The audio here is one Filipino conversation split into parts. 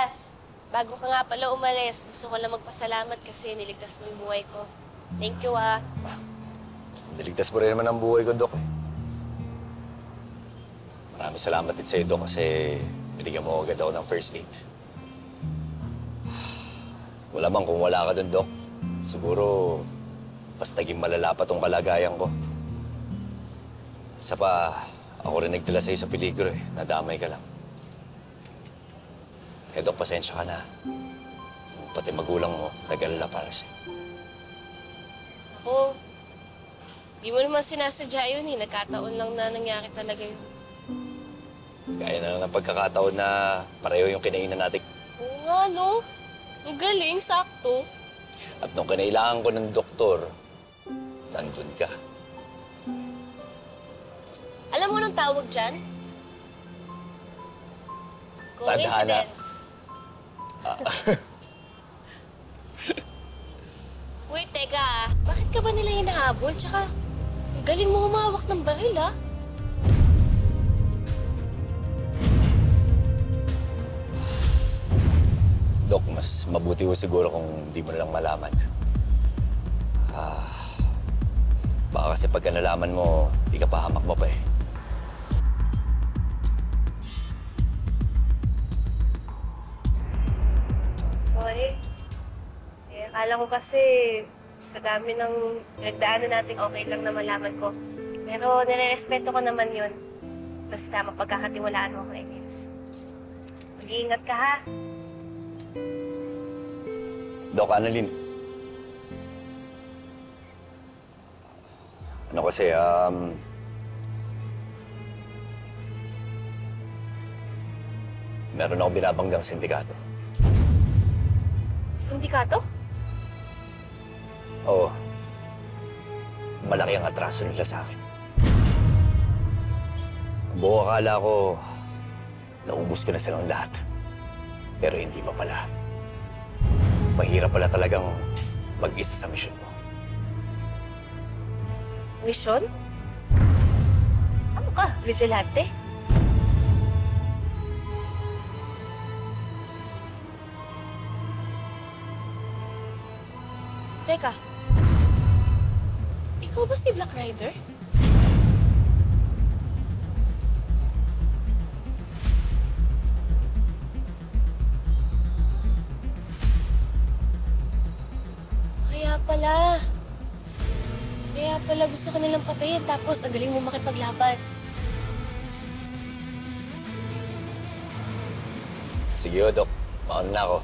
Elias, bago ka nga pala umalis, gusto ko lang magpasalamat kasi niligtas mo yung buhay ko. Thank you, ah. Niligtas mo rin naman ang buhay ko, Dok. Maraming salamat din sa'yo, Dok, kasi binigyan mo agad ako ng first aid. Wala bang kung wala ka dun, Dok, siguro mas naging malala pa tong kalagayan ko. Isa pa, ako rin nagdala sa'yo sa peligro eh. Nadamay ka lang. Kaya, Dok, pasensya ka na. Pati magulang mo, nag-alala para sa'yo. Ako, di mo naman sinasadya yun eh. Nagkataon lang na nangyari talaga yun. Kaya na lang ng pagkakataon na pareho yung kinainan natin. Oo nga, no? Ang galing, sakto. At nung kinailangan ko ng doktor, nandun ka. Alam mo nung tawag dyan? Tadhana. Coincidence. Wait, teka ah. Bakit ka ba nila hinahabol? Tsaka, ang galing mo humawak ng baril, ah. Dok, mas mabuti ko siguro kung di mo na lang malaman. Baka kasi pagka nalaman mo, di ka pahamak mo pa eh. Sorry. Eh, akala ko kasi sa dami ng nagdaanan natin, okay lang na malaman ko. Pero nire-respeto ko naman yun. Basta mapagkakatiwalaan mo ko, Elias. Mag-iingat ka, ha? Dok, Annalyn. Ano kasi, meron akong binabanggang sindikato. Sindikato? Oo. Malaki ang atraso nila sa akin. Buong akala ko, naubos ko na silang lahat. Pero hindi pa pala. Mahirap pala talagang mag-isa sa misyon mo. Misyon? Ano ka, vigilante? Teka, ikaw ba si Black Rider? Kaya pala gusto ko nilang patayin tapos ang galing mo makipaglaban. Sige, Dok. Mauna na ako.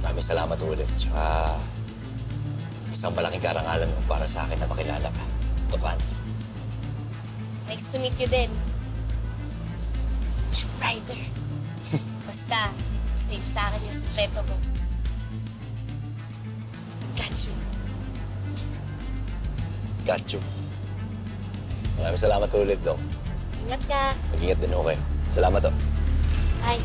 Maraming salamat ulit. Tsaka isang malaking karangalan mo para sa akin na makilala ka. Dok Annalyn. Nice to meet you din. Black Rider. Basta, safe sa akin yung sikreto mo. Got you. Got you. Maraming salamat ulit, Dok. Ingat ka. Mag-ingat din ako kayo. Salamat, Dok. Bye.